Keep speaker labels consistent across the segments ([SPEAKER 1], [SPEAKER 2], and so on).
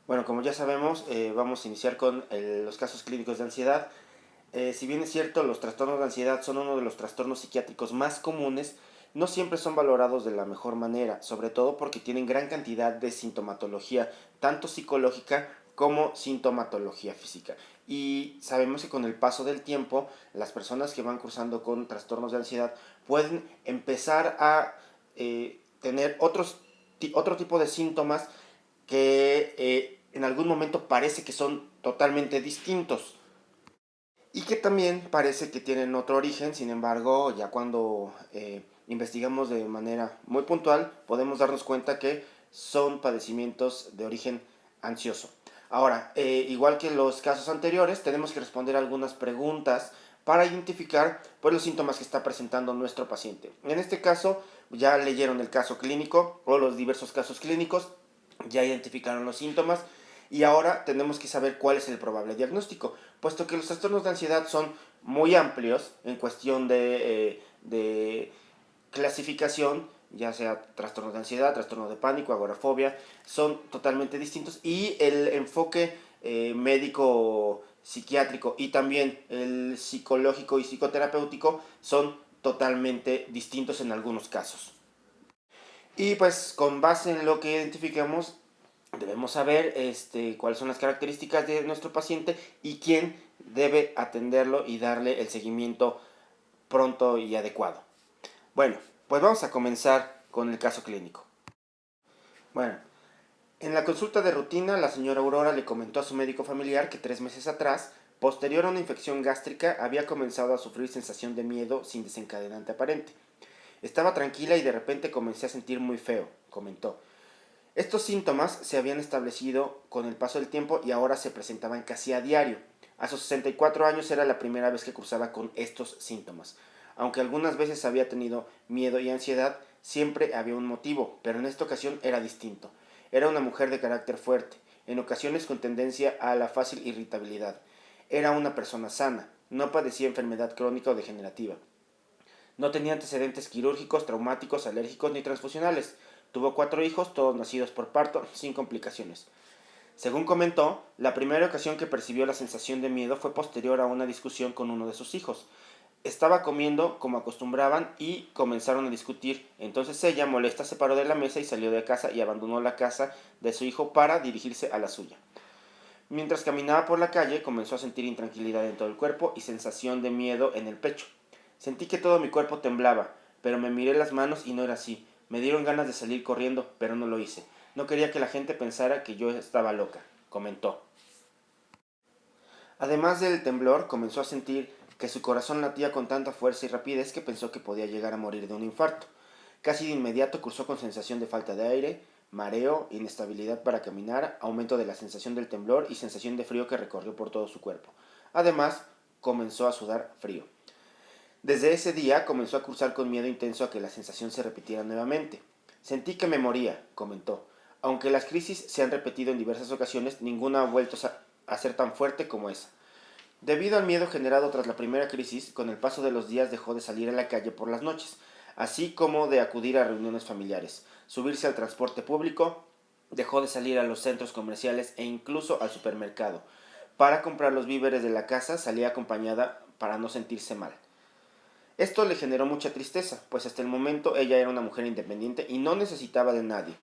[SPEAKER 1] Bueno, como ya sabemos, vamos a iniciar con los casos clínicos de ansiedad. Si bien es cierto, los trastornos de ansiedad son uno de los trastornos psiquiátricos más comunes, no siempre son valorados de la mejor manera, sobre todo porque tienen gran cantidad de sintomatología, tanto psicológica como sintomatología física. Y sabemos que con el paso del tiempo, las personas que van cursando con trastornos de ansiedad pueden empezar a tener otro tipo de síntomas que en algún momento parece que son totalmente distintos y que también parece que tienen otro origen. Sin embargo, ya cuando investigamos de manera muy puntual, podemos darnos cuenta que son padecimientos de origen ansioso. Ahora, igual que en los casos anteriores, tenemos que responder algunas preguntas para identificar pues, los síntomas que está presentando nuestro paciente. En este caso, ya leyeron el caso clínico o los diversos casos clínicos, ya identificaron los síntomas y ahora tenemos que saber cuál es el probable diagnóstico, puesto que los trastornos de ansiedad son muy amplios en cuestión de clasificación, ya sea trastorno de ansiedad, trastorno de pánico, agorafobia, son totalmente distintos y el enfoque médico psiquiátrico y también el psicológico y psicoterapéutico son totalmente distintos en algunos casos. Y pues con base en lo que identificamos, debemos saber cuáles son las características de nuestro paciente y quién debe atenderlo y darle el seguimiento pronto y adecuado. Bueno, pues vamos a comenzar con el caso clínico. Bueno, en la consulta de rutina, la señora Aurora le comentó a su médico familiar que 3 meses atrás, posterior a una infección gástrica, había comenzado a sufrir sensación de miedo sin desencadenante aparente. Estaba tranquila y de repente comencé a sentir muy feo, comentó. Estos síntomas se habían establecido con el paso del tiempo y ahora se presentaban casi a diario. A sus 64 años era la primera vez que cursaba con estos síntomas. Aunque algunas veces había tenido miedo y ansiedad, siempre había un motivo, pero en esta ocasión era distinto. Era una mujer de carácter fuerte, en ocasiones con tendencia a la fácil irritabilidad. Era una persona sana, no padecía enfermedad crónica o degenerativa. No tenía antecedentes quirúrgicos, traumáticos, alérgicos ni transfusionales. Tuvo 4 hijos, todos nacidos por parto, sin complicaciones. Según comentó, la primera ocasión que percibió la sensación de miedo fue posterior a una discusión con uno de sus hijos. Estaba comiendo como acostumbraban y comenzaron a discutir. Entonces ella, molesta, se paró de la mesa y salió de casa y abandonó la casa de su hijo para dirigirse a la suya. Mientras caminaba por la calle, comenzó a sentir intranquilidad en todo el cuerpo y sensación de miedo en el pecho. Sentí que todo mi cuerpo temblaba, pero me miré las manos y no era así. Me dieron ganas de salir corriendo, pero no lo hice. No quería que la gente pensara que yo estaba loca, comentó. Además del temblor, comenzó a sentir que su corazón latía con tanta fuerza y rapidez que pensó que podía llegar a morir de un infarto. Casi de inmediato cursó con sensación de falta de aire, mareo, inestabilidad para caminar, aumento de la sensación del temblor y sensación de frío que recorrió por todo su cuerpo. Además, comenzó a sudar frío. Desde ese día comenzó a cursar con miedo intenso a que la sensación se repitiera nuevamente. Sentí que me moría, comentó. Aunque las crisis se han repetido en diversas ocasiones, ninguna ha vuelto a ser tan fuerte como esa. Debido al miedo generado tras la primera crisis, con el paso de los días dejó de salir a la calle por las noches, así como de acudir a reuniones familiares, subirse al transporte público, dejó de salir a los centros comerciales e incluso al supermercado. Para comprar los víveres de la casa salía acompañada para no sentirse mal. Esto le generó mucha tristeza, pues hasta el momento ella era una mujer independiente y no necesitaba de nadie.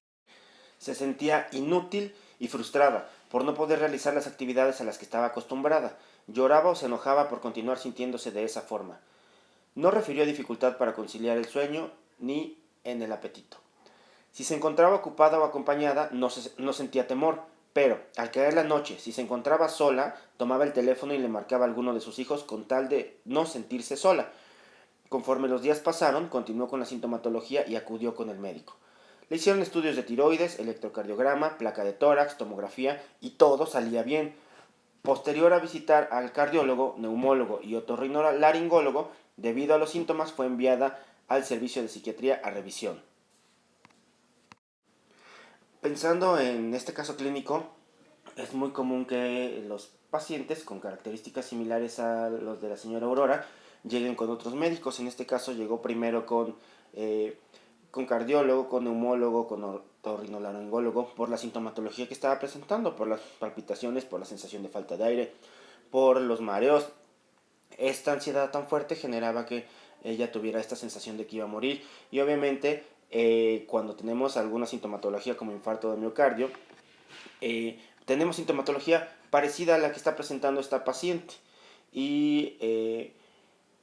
[SPEAKER 1] Se sentía inútil y frustrada por no poder realizar las actividades a las que estaba acostumbrada. Lloraba o se enojaba por continuar sintiéndose de esa forma. No refirió dificultad para conciliar el sueño ni en el apetito. Si se encontraba ocupada o acompañada, no sentía temor, pero al caer la noche, si se encontraba sola, tomaba el teléfono y le marcaba a alguno de sus hijos con tal de no sentirse sola. Conforme los días pasaron, continuó con la sintomatología y acudió con el médico. Le hicieron estudios de tiroides, electrocardiograma, placa de tórax, tomografía y todo salía bien. Posterior a visitar al cardiólogo, neumólogo y otorrinolaringólogo, debido a los síntomas fue enviada al servicio de psiquiatría a revisión. Pensando en este caso clínico, es muy común que los pacientes con características similares a los de la señora Aurora lleguen con otros médicos. En este caso llegó primero con cardiólogo, con neumólogo, con otorrinolaringólogo por la sintomatología que estaba presentando, por las palpitaciones, por la sensación de falta de aire, por los mareos. Esta ansiedad tan fuerte generaba que ella tuviera esta sensación de que iba a morir. Y obviamente cuando tenemos alguna sintomatología como infarto de miocardio, tenemos sintomatología parecida a la que está presentando esta paciente.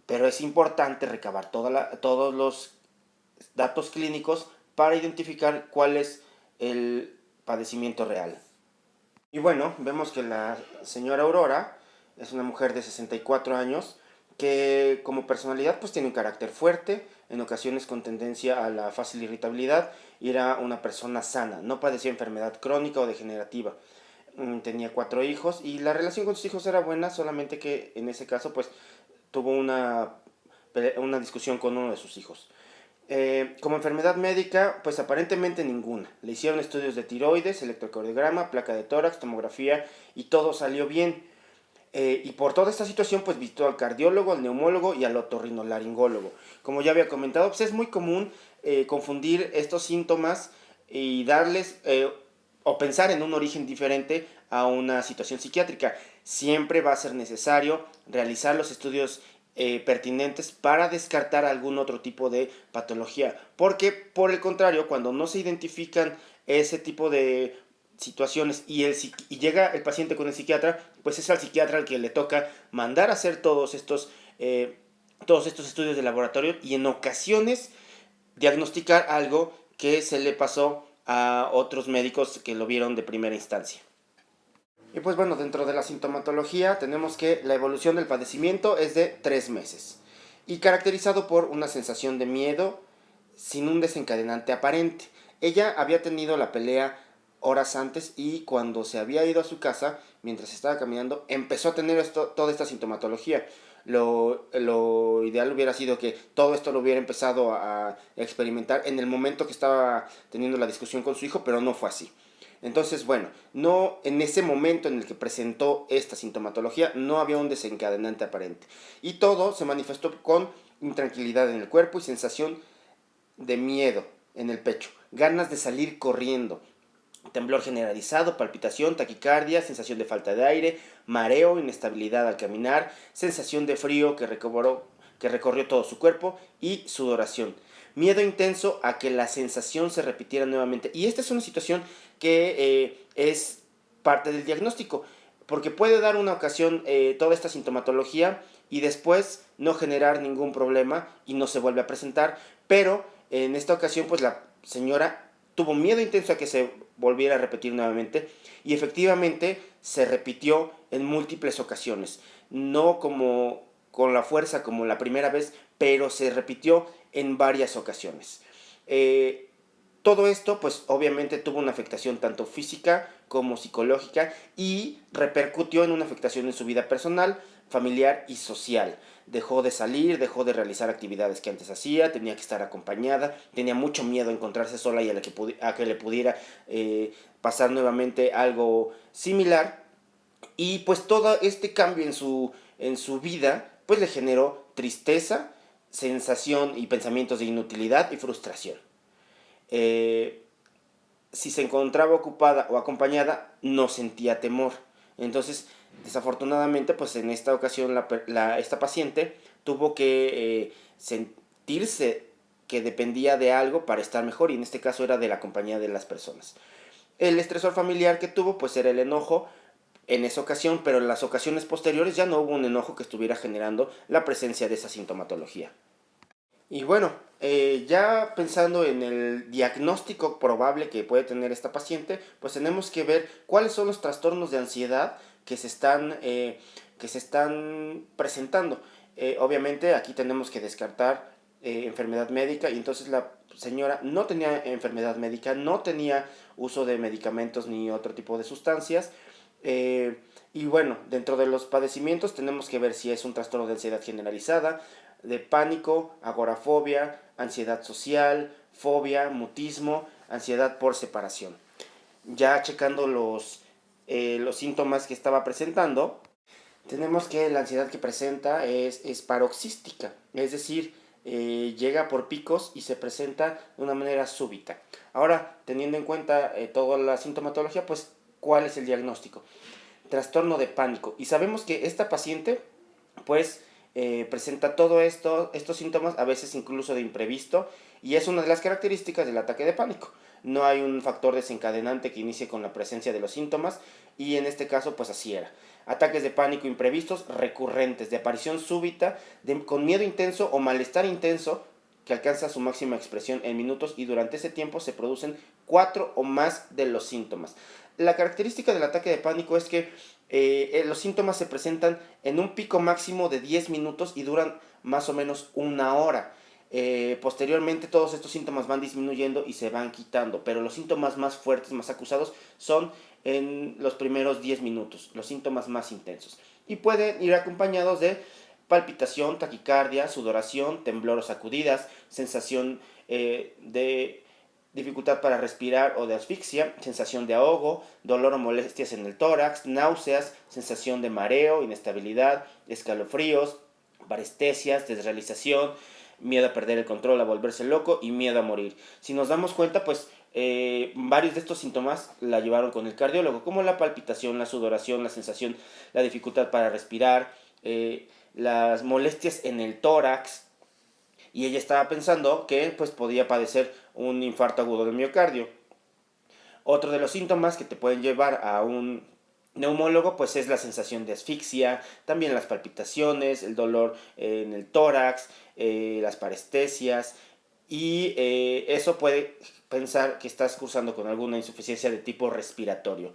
[SPEAKER 1] Pero es importante recabar todos los datos clínicos para identificar cuál es el padecimiento real. Y bueno, vemos que la señora Aurora es una mujer de 64 años que como personalidad pues tiene un carácter fuerte, en ocasiones con tendencia a la fácil irritabilidad, y era una persona sana, no padecía enfermedad crónica o degenerativa. Tenía 4 hijos y la relación con sus hijos era buena, solamente que en ese caso pues tuvo una discusión con uno de sus hijos. Como enfermedad médica, pues aparentemente ninguna. Le hicieron estudios de tiroides, electrocardiograma, placa de tórax, tomografía y todo salió bien. Y por toda esta situación, pues visitó al cardiólogo, al neumólogo y al otorrinolaringólogo. Como ya había comentado, pues es muy común confundir estos síntomas y darles o pensar en un origen diferente a una situación psiquiátrica. Siempre va a ser necesario realizar los estudios pertinentes para descartar algún otro tipo de patología. Porque, por el contrario, cuando no se identifican ese tipo de situaciones y llega el paciente con el psiquiatra, pues es al psiquiatra al que le toca mandar a hacer todos estos estudios de laboratorio y en ocasiones diagnosticar algo que se le pasó a otros médicos que lo vieron de primera instancia. Y pues bueno, dentro de la sintomatología tenemos que la evolución del padecimiento es de 3 meses y caracterizado por una sensación de miedo sin un desencadenante aparente. Ella había tenido la pelea horas antes y cuando se había ido a su casa, mientras estaba caminando, empezó a tener toda esta sintomatología. Lo ideal hubiera sido que todo esto lo hubiera empezado a experimentar en el momento que estaba teniendo la discusión con su hijo, pero no fue así. Entonces, bueno, no en ese momento en el que presentó esta sintomatología no había un desencadenante aparente. Y todo se manifestó con intranquilidad en el cuerpo y sensación de miedo en el pecho, ganas de salir corriendo, temblor generalizado, palpitación, taquicardia, sensación de falta de aire, mareo, inestabilidad al caminar, sensación de frío que recorrió todo su cuerpo y sudoración. Miedo intenso a que la sensación se repitiera nuevamente. Y esta es una situación que es parte del diagnóstico, porque puede dar una ocasión toda esta sintomatología y después no generar ningún problema y no se vuelve a presentar, pero en esta ocasión pues la señora tuvo miedo intenso a que se volviera a repetir nuevamente y efectivamente se repitió en múltiples ocasiones, no como con la fuerza como la primera vez, pero se repitió en varias ocasiones. Todo esto pues obviamente tuvo una afectación tanto física como psicológica y repercutió en una afectación en su vida personal, familiar y social. Dejó de salir, dejó de realizar actividades que antes hacía, tenía que estar acompañada, tenía mucho miedo a encontrarse sola y a que le pudiera pasar nuevamente algo similar. Y pues todo este cambio en su vida pues le generó tristeza, sensación y pensamientos de inutilidad y frustración. Eh, si se encontraba ocupada o acompañada, no sentía temor. Entonces, desafortunadamente, pues en esta ocasión esta paciente tuvo que sentirse que dependía de algo para estar mejor y en este caso era de la compañía de las personas. El estresor familiar que tuvo pues era el enojo en esa ocasión, pero en las ocasiones posteriores ya no hubo un enojo que estuviera generando la presencia de esa sintomatología. Y bueno, ya pensando en el diagnóstico probable que puede tener esta paciente, pues tenemos que ver cuáles son los trastornos de ansiedad que se están presentando. Obviamente aquí tenemos que descartar enfermedad médica y entonces la señora no tenía enfermedad médica, no tenía uso de medicamentos ni otro tipo de sustancias. Y bueno, dentro de los padecimientos tenemos que ver si es un trastorno de ansiedad generalizada, de pánico, agorafobia, ansiedad social, fobia, mutismo, ansiedad por separación. Ya checando los síntomas que estaba presentando, tenemos que la ansiedad que presenta es paroxística, es decir, llega por picos y se presenta de una manera súbita. Ahora, teniendo en cuenta toda la sintomatología, pues, ¿cuál es el diagnóstico? Trastorno de pánico. Y sabemos que esta paciente, pues, presenta estos síntomas, a veces incluso de imprevisto, y es una de las características del ataque de pánico. No hay un factor desencadenante que inicie con la presencia de los síntomas, y en este caso, pues así era. Ataques de pánico imprevistos, recurrentes, de aparición súbita, con miedo intenso o malestar intenso, que alcanza su máxima expresión en minutos, y durante ese tiempo se producen 4 o más de los síntomas. La característica del ataque de pánico es que los síntomas se presentan en un pico máximo de 10 minutos y duran más o menos una hora. Posteriormente todos estos síntomas van disminuyendo y se van quitando, pero los síntomas más fuertes, más acusados, son en los primeros 10 minutos, los síntomas más intensos. Y pueden ir acompañados de palpitación, taquicardia, sudoración, temblor o sacudidas, sensación de dificultad para respirar o de asfixia, sensación de ahogo, dolor o molestias en el tórax, náuseas, sensación de mareo, inestabilidad, escalofríos, parestesias, desrealización, miedo a perder el control, a volverse loco y miedo a morir. Si nos damos cuenta, pues varios de estos síntomas la llevaron con el cardiólogo, como la palpitación, la sudoración, la sensación, la dificultad para respirar, las molestias en el tórax, y ella estaba pensando que pues podía padecer un infarto agudo del miocardio. Otro de los síntomas que te pueden llevar a un neumólogo pues es la sensación de asfixia, también las palpitaciones, el dolor en el tórax, las parestesias, y eso puede pensar que estás cursando con alguna insuficiencia de tipo respiratorio.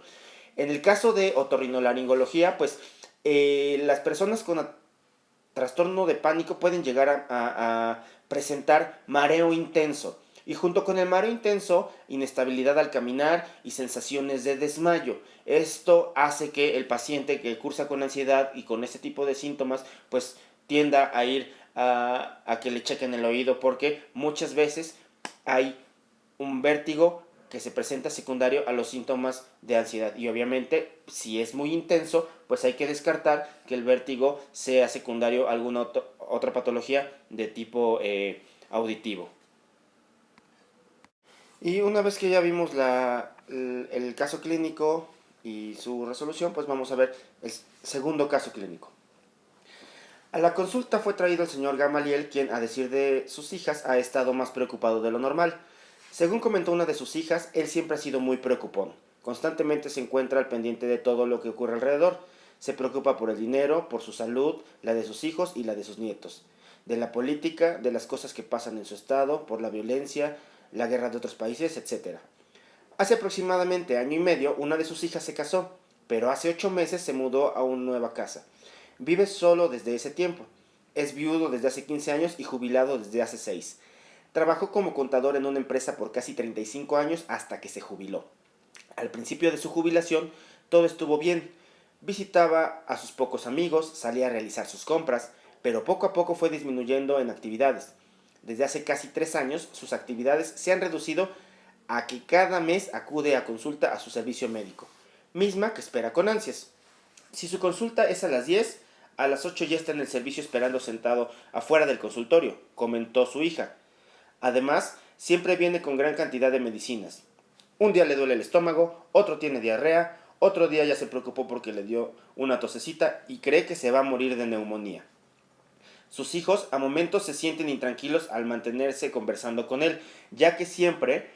[SPEAKER 1] En el caso de otorrinolaringología, pues las personas con trastorno de pánico pueden llegar a presentar mareo intenso. Y junto con el mareo intenso, inestabilidad al caminar y sensaciones de desmayo. Esto hace que el paciente que cursa con ansiedad y con este tipo de síntomas, pues tienda a ir a que le chequen el oído, porque muchas veces hay un vértigo que se presenta secundario a los síntomas de ansiedad. Y obviamente, si es muy intenso, pues hay que descartar que el vértigo sea secundario a alguna otra patología de tipo auditivo. Y una vez que ya vimos el caso clínico y su resolución, pues vamos a ver el segundo caso clínico. A la consulta fue traído el señor Gamaliel, quien, a decir de sus hijas, ha estado más preocupado de lo normal. Según comentó una de sus hijas, él siempre ha sido muy preocupón. Constantemente se encuentra al pendiente de todo lo que ocurre alrededor. Se preocupa por el dinero, por su salud, la de sus hijos y la de sus nietos. De la política, de las cosas que pasan en su estado, por la violencia, la guerra de otros países, etc. Hace aproximadamente año y medio, una de sus hijas se casó, pero hace 8 meses se mudó a una nueva casa. Vive solo desde ese tiempo. Es viudo desde hace 15 años y jubilado desde hace 6. Trabajó como contador en una empresa por casi 35 años hasta que se jubiló. Al principio de su jubilación, todo estuvo bien. Visitaba a sus pocos amigos, salía a realizar sus compras, pero poco a poco fue disminuyendo en actividades. Desde hace casi 3 años, sus actividades se han reducido a que cada mes acude a consulta a su servicio médico, misma que espera con ansias. Si su consulta es a las 10, a las 8 ya está en el servicio esperando sentado afuera del consultorio, comentó su hija. Además, siempre viene con gran cantidad de medicinas. Un día le duele el estómago, otro tiene diarrea, otro día ya se preocupó porque le dio una tosecita y cree que se va a morir de neumonía. Sus hijos a momentos se sienten intranquilos al mantenerse conversando con él, ya que siempre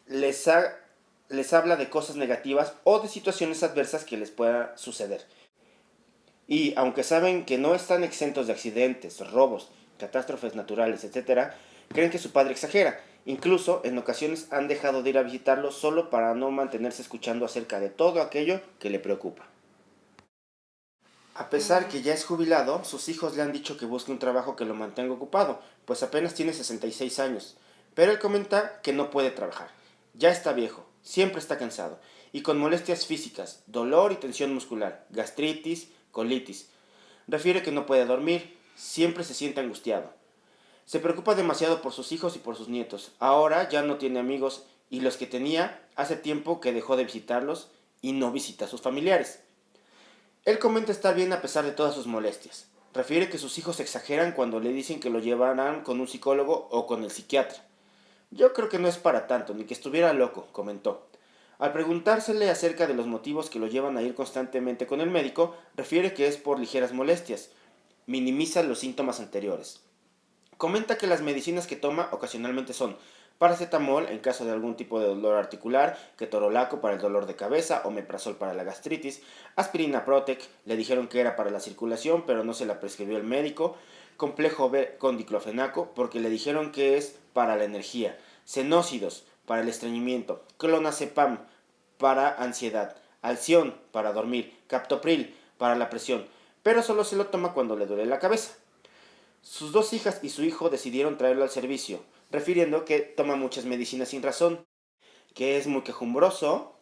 [SPEAKER 1] les, les habla de cosas negativas o de situaciones adversas que les pueda suceder. Y aunque saben que no están exentos de accidentes, robos, catástrofes naturales, etc., creen que su padre exagera. Incluso en ocasiones han dejado de ir a visitarlo solo para no mantenerse escuchando acerca de todo aquello que le preocupa. A pesar que ya es jubilado, sus hijos le han dicho que busque un trabajo que lo mantenga ocupado, pues apenas tiene 66 años. Pero él comenta que no puede trabajar. Ya está viejo, siempre está cansado, y con molestias físicas, dolor y tensión muscular, gastritis, colitis. Refiere que no puede dormir, siempre se siente angustiado. Se preocupa demasiado por sus hijos y por sus nietos. Ahora ya no tiene amigos, y los que tenía hace tiempo que dejó de visitarlos y no visita a sus familiares. Él comenta estar bien a pesar de todas sus molestias. Refiere que sus hijos exageran cuando le dicen que lo llevarán con un psicólogo o con el psiquiatra. Yo creo que no es para tanto, ni que estuviera loco, comentó. Al preguntársele acerca de los motivos que lo llevan a ir constantemente con el médico, refiere que es por ligeras molestias. Minimiza los síntomas anteriores. Comenta que las medicinas que toma ocasionalmente son paracetamol en caso de algún tipo de dolor articular, ketorolaco para el dolor de cabeza, omeprazol para la gastritis, aspirina Protec, le dijeron que era para la circulación pero no se la prescribió el médico, complejo B con diclofenaco porque le dijeron que es para la energía, cenócidos para el estreñimiento, clonazepam para ansiedad, alción para dormir, captopril para la presión, pero solo se lo toma cuando le duele la cabeza. Sus dos hijas y su hijo decidieron traerlo al servicio, refiriendo que toma muchas medicinas sin razón, que es muy quejumbroso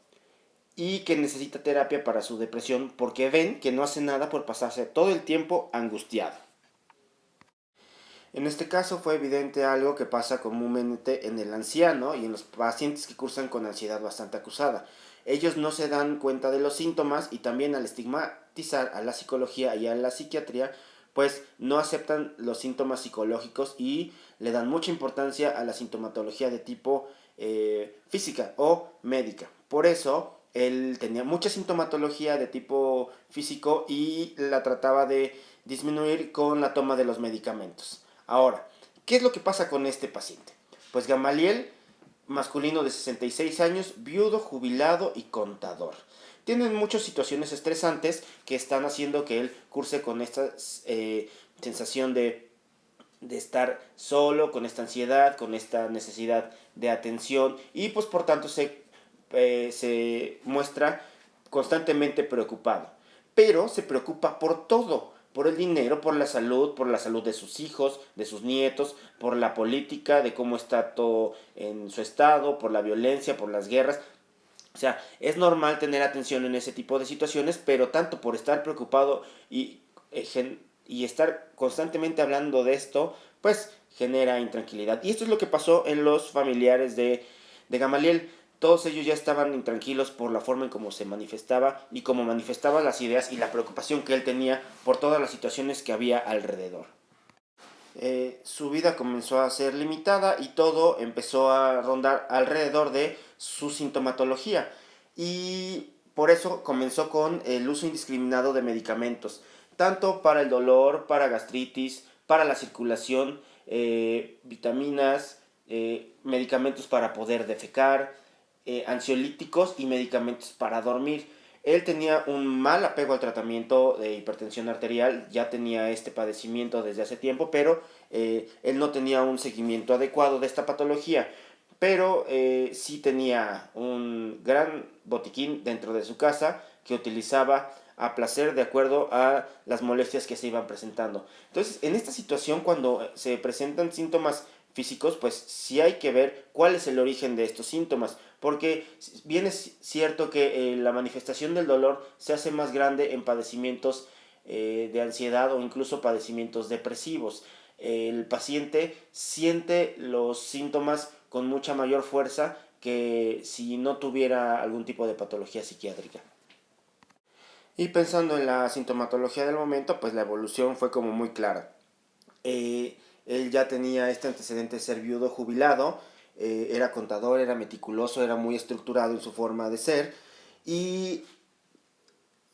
[SPEAKER 1] y que necesita terapia para su depresión porque ven que no hace nada por pasarse todo el tiempo angustiado. En este caso fue evidente algo que pasa comúnmente en el anciano y en los pacientes que cursan con ansiedad bastante acusada. Ellos no se dan cuenta de los síntomas y también al estigmatizar a la psicología y a la psiquiatría, pues no aceptan los síntomas psicológicos y le dan mucha importancia a la sintomatología de tipo física o médica. Por eso él tenía mucha sintomatología de tipo físico y la trataba de disminuir con la toma de los medicamentos. Ahora, ¿qué es lo que pasa con este paciente? Pues Gamaliel, masculino de 66 años, viudo, jubilado y contador. Tienen muchas situaciones estresantes que están haciendo que él curse con esta sensación de estar solo, con esta ansiedad, con esta necesidad de atención y pues por tanto se muestra constantemente preocupado. Pero se preocupa por todo, por el dinero, por la salud de sus hijos, de sus nietos, por la política, de cómo está todo en su estado, por la violencia, por las guerras. O sea, es normal tener atención en ese tipo de situaciones, pero tanto por estar preocupado y estar constantemente hablando de esto, pues genera intranquilidad. Y esto es lo que pasó en los familiares de Gamaliel. Todos ellos ya estaban intranquilos por la forma en cómo se manifestaba y cómo manifestaba las ideas y la preocupación que él tenía por todas las situaciones que había alrededor. Su vida comenzó a ser limitada y todo empezó a rondar alrededor de su sintomatología. Y por eso comenzó con el uso indiscriminado de medicamentos, tanto para el dolor, para gastritis, para la circulación, vitaminas, medicamentos para poder defecar, ansiolíticos y medicamentos para dormir. Él tenía un mal apego al tratamiento de hipertensión arterial, ya tenía este padecimiento desde hace tiempo, pero él no tenía un seguimiento adecuado de esta patología. Pero sí tenía un gran botiquín dentro de su casa que utilizaba a placer de acuerdo a las molestias que se iban presentando. Entonces, en esta situación, cuando se presentan síntomas físicos, pues sí hay que ver cuál es el origen de estos síntomas, porque bien es cierto que la manifestación del dolor se hace más grande en padecimientos de ansiedad o incluso padecimientos depresivos. El paciente siente los síntomas con mucha mayor fuerza que si no tuviera algún tipo de patología psiquiátrica. Y pensando en la sintomatología del momento, pues la evolución fue como muy clara. Él ya tenía este antecedente de ser viudo jubilado, era contador, era meticuloso, era muy estructurado en su forma de ser y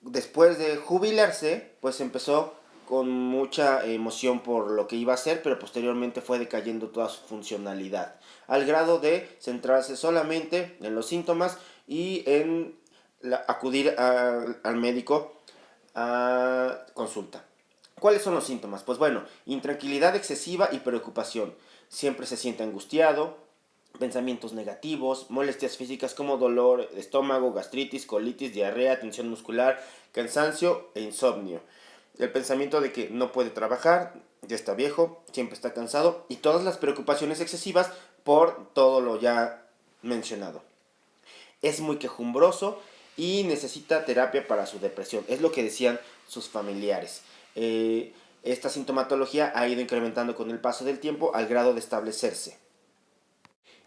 [SPEAKER 1] después de jubilarse, pues empezó con mucha emoción por lo que iba a hacer, pero posteriormente fue decayendo toda su funcionalidad, al grado de centrarse solamente en los síntomas y en acudir al médico a consulta. ¿Cuáles son los síntomas? Pues bueno, intranquilidad excesiva y preocupación. Siempre se siente angustiado, pensamientos negativos, molestias físicas como dolor de estómago, gastritis, colitis, diarrea, tensión muscular, cansancio e insomnio. El pensamiento de que no puede trabajar, ya está viejo, siempre está cansado y todas las preocupaciones excesivas por todo lo ya mencionado. Es muy quejumbroso y necesita terapia para su depresión. Es lo que decían sus familiares. Esta sintomatología ha ido incrementando con el paso del tiempo al grado de establecerse.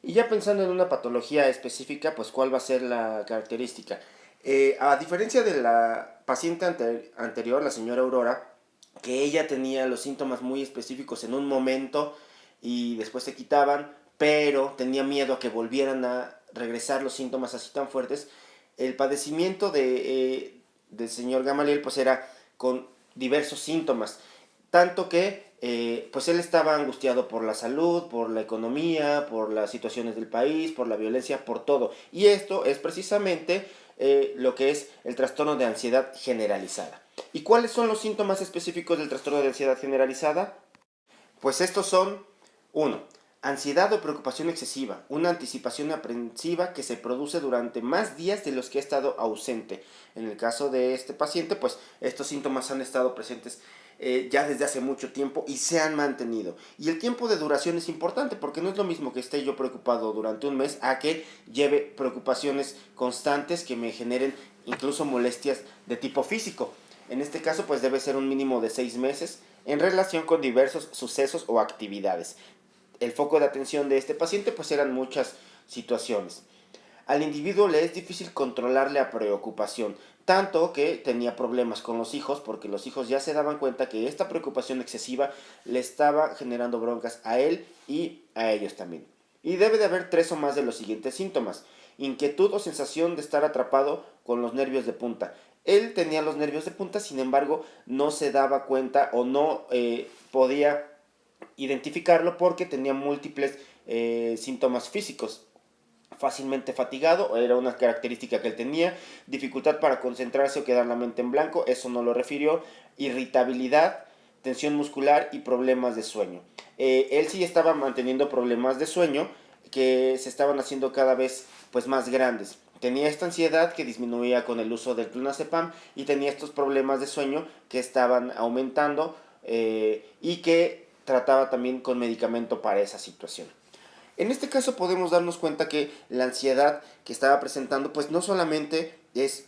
[SPEAKER 1] Y ya pensando en una patología específica, pues ¿cuál va a ser la característica? A diferencia de la paciente anterior, la señora Aurora, que ella tenía los síntomas muy específicos en un momento y después se quitaban, pero tenía miedo a que volvieran a regresar los síntomas así tan fuertes. El padecimiento del señor Gamaliel pues era con diversos síntomas, tanto que pues él estaba angustiado por la salud, por la economía, por las situaciones del país, por la violencia, por todo. Y esto es precisamente lo que es el trastorno de ansiedad generalizada. ¿Y cuáles son los síntomas específicos del trastorno de ansiedad generalizada? Pues estos son: uno, ansiedad o preocupación excesiva, una anticipación aprensiva que se produce durante más días de los que ha estado ausente. En el caso de este paciente, pues estos síntomas han estado presentes ya desde hace mucho tiempo y se han mantenido. Y el tiempo de duración es importante porque no es lo mismo que esté yo preocupado durante un mes a que lleve preocupaciones constantes que me generen incluso molestias de tipo físico. En este caso, pues debe ser un mínimo de 6 meses en relación con diversos sucesos o actividades. El foco de atención de este paciente pues eran muchas situaciones. Al individuo le es difícil controlar la preocupación, tanto que tenía problemas con los hijos porque los hijos ya se daban cuenta que esta preocupación excesiva le estaba generando broncas a él y a ellos también. Y debe de haber 3 o más de los siguientes síntomas: inquietud o sensación de estar atrapado con los nervios de punta. Él tenía los nervios de punta, sin embargo, no se daba cuenta o no podía identificarlo porque tenía múltiples síntomas físicos. Fácilmente fatigado, era una característica que él tenía. Dificultad para concentrarse o quedar la mente en blanco, eso no lo refirió. Irritabilidad, tensión muscular y problemas de sueño. Él sí estaba manteniendo problemas de sueño que se estaban haciendo cada vez pues más grandes. Tenía esta ansiedad que disminuía con el uso del clonazepam y tenía estos problemas de sueño que estaban aumentando y que trataba también con medicamento para esa situación. En este caso podemos darnos cuenta que la ansiedad que estaba presentando pues no solamente es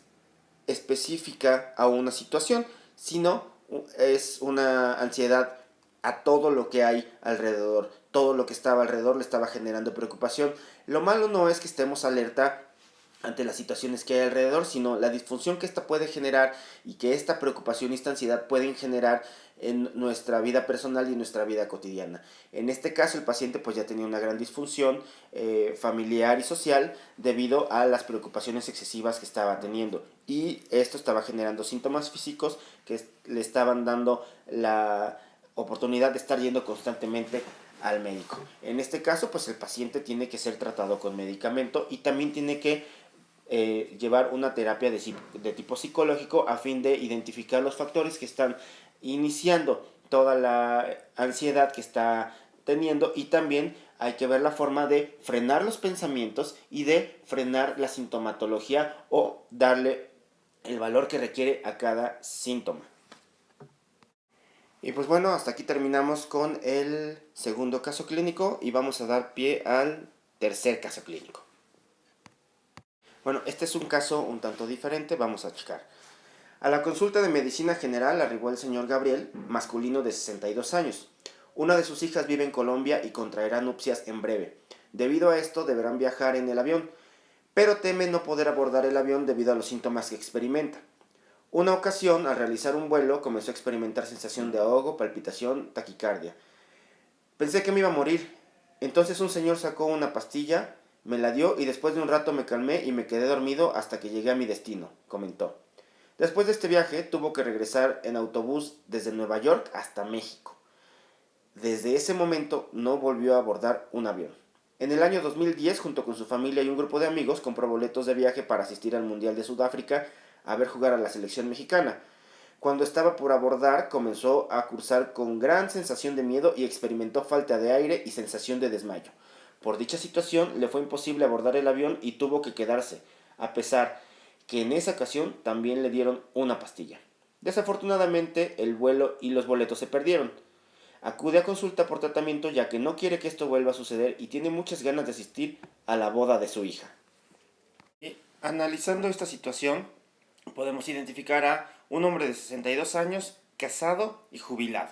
[SPEAKER 1] específica a una situación, sino es una ansiedad a todo lo que hay alrededor. Todo lo que estaba alrededor le estaba generando preocupación. Lo malo no es que estemos alerta ante las situaciones que hay alrededor, sino la disfunción que esta puede generar y que esta preocupación y esta ansiedad pueden generar en nuestra vida personal y en nuestra vida cotidiana. En este caso el paciente pues ya tenía una gran disfunción familiar y social debido a las preocupaciones excesivas que estaba teniendo, y esto estaba generando síntomas físicos que le estaban dando la oportunidad de estar yendo constantemente al médico. En este caso pues el paciente tiene que ser tratado con medicamento y también tiene que llevar una terapia de tipo psicológico a fin de identificar los factores que están iniciando toda la ansiedad que está teniendo, y también hay que ver la forma de frenar los pensamientos y de frenar la sintomatología o darle el valor que requiere a cada síntoma. Y pues bueno, hasta aquí terminamos con el segundo caso clínico y vamos a dar pie al tercer caso clínico. Bueno, este es un caso un tanto diferente, vamos a checar. A la consulta de medicina general arribó el señor Gabriel, masculino de 62 años. Una de sus hijas vive en Colombia y contraerá nupcias en breve. Debido a esto deberán viajar en el avión, pero teme no poder abordar el avión debido a los síntomas que experimenta. Una ocasión, al realizar un vuelo, comenzó a experimentar sensación de ahogo, palpitación, taquicardia. Pensé que me iba a morir. Entonces un señor sacó una pastilla, me la dio y después de un rato me calmé y me quedé dormido hasta que llegué a mi destino, comentó. Después de este viaje tuvo que regresar en autobús desde Nueva York hasta México. Desde ese momento no volvió a abordar un avión. En el año 2010, junto con su familia y un grupo de amigos, compró boletos de viaje para asistir al Mundial de Sudáfrica a ver jugar a la selección mexicana. Cuando estaba por abordar, comenzó a cursar con gran sensación de miedo y experimentó falta de aire y sensación de desmayo. Por dicha situación, le fue imposible abordar el avión y tuvo que quedarse, a pesar que en esa ocasión también le dieron una pastilla. Desafortunadamente, el vuelo y los boletos se perdieron. Acude a consulta por tratamiento ya que no quiere que esto vuelva a suceder y tiene muchas ganas de asistir a la boda de su hija. Y analizando esta situación, podemos identificar a un hombre de 62 años, casado y jubilado.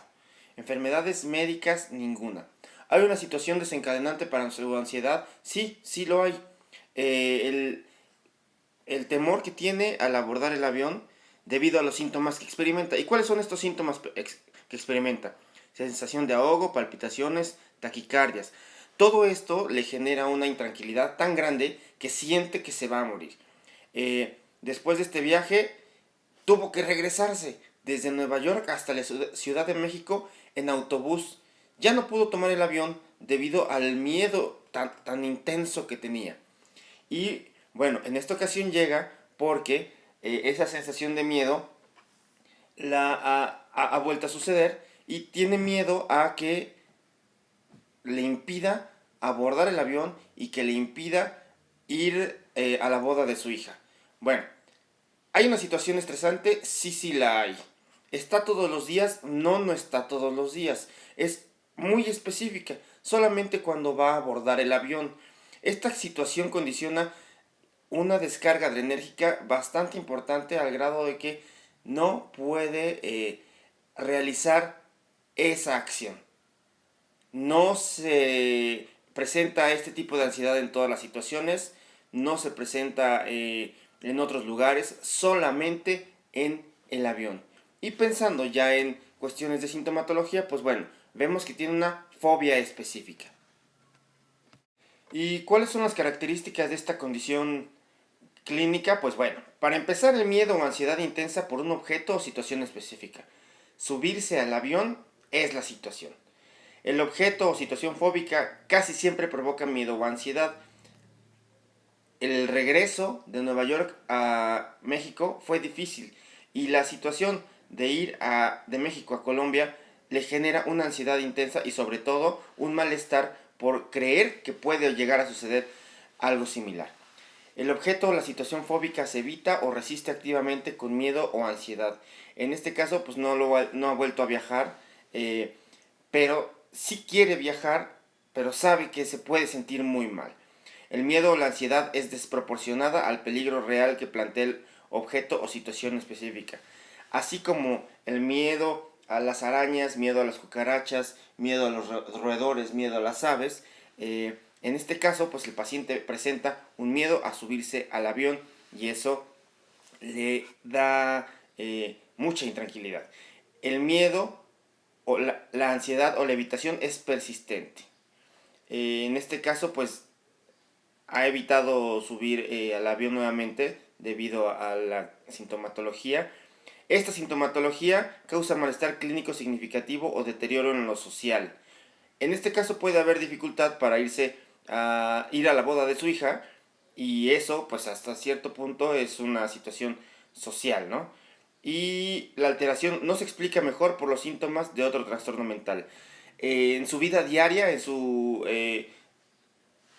[SPEAKER 1] Enfermedades médicas, ninguna. ¿Hay una situación desencadenante para su ansiedad? Sí, sí lo hay. El temor que tiene al abordar el avión debido a los síntomas que experimenta. ¿Y cuáles son estos síntomas que experimenta? Sensación de ahogo, palpitaciones, taquicardias. Todo esto le genera una intranquilidad tan grande que siente que se va a morir. Después de este viaje, tuvo que regresarse desde Nueva York hasta la Ciudad de México en autobús. Ya no pudo tomar el avión debido al miedo tan intenso que tenía. Y bueno, en esta ocasión llega porque esa sensación de miedo ha vuelto a suceder y tiene miedo a que le impida abordar el avión y que le impida ir a la boda de su hija. Bueno, ¿hay una situación estresante? Sí, sí la hay. ¿Está todos los días? No, no está todos los días. Es muy específica, solamente cuando va a abordar el avión. Esta situación condiciona una descarga adrenérgica bastante importante al grado de que no puede realizar esa acción. No se presenta este tipo de ansiedad en todas las situaciones, no se presenta en otros lugares, solamente en el avión. Y pensando ya en cuestiones de sintomatología, pues bueno, vemos que tiene una fobia específica. ¿Y cuáles son las características de esta condición clínica? Pues bueno, para empezar, el miedo o ansiedad intensa por un objeto o situación específica. Subirse al avión es la situación. El objeto o situación fóbica casi siempre provoca miedo o ansiedad. El regreso de Nueva York a México fue difícil y la situación de ir de México a Colombia le genera una ansiedad intensa y sobre todo un malestar por creer que puede llegar a suceder algo similar. El objeto o la situación fóbica se evita o resiste activamente con miedo o ansiedad. En este caso, pues no ha vuelto a viajar, pero sí quiere viajar, pero sabe que se puede sentir muy mal. El miedo o la ansiedad es desproporcionada al peligro real que plantea el objeto o situación específica. Así como el miedo a las arañas, miedo a las cucarachas, miedo a los roedores, miedo a las aves, en este caso, pues el paciente presenta un miedo a subirse al avión y eso le da mucha intranquilidad. El miedo o la ansiedad o la evitación es persistente. En este caso, pues ha evitado subir al avión nuevamente debido a la sintomatología. Esta sintomatología causa malestar clínico significativo o deterioro en lo social. En este caso puede haber dificultad para ir a la boda de su hija y eso pues hasta cierto punto es una situación social, ¿no? Y la alteración no se explica mejor por los síntomas de otro trastorno mental. En su vida diaria, en su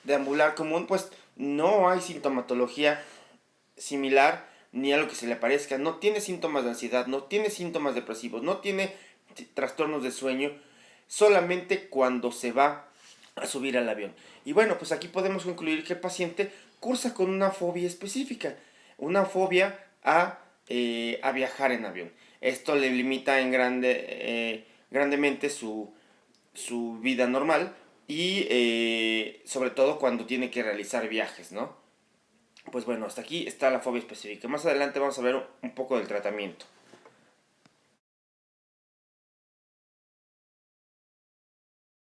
[SPEAKER 1] deambular común, pues no hay sintomatología similar ni a lo que se le parezca. No tiene síntomas de ansiedad, no tiene síntomas depresivos, no tiene trastornos de sueño, solamente cuando se va a subir al avión. Y bueno, pues aquí podemos concluir que el paciente cursa con una fobia específica, una fobia a viajar en avión. Esto le limita grandemente su vida normal y sobre todo cuando tiene que realizar viajes, ¿no? Pues bueno, hasta aquí está la fobia específica. Más adelante vamos a ver un poco del tratamiento.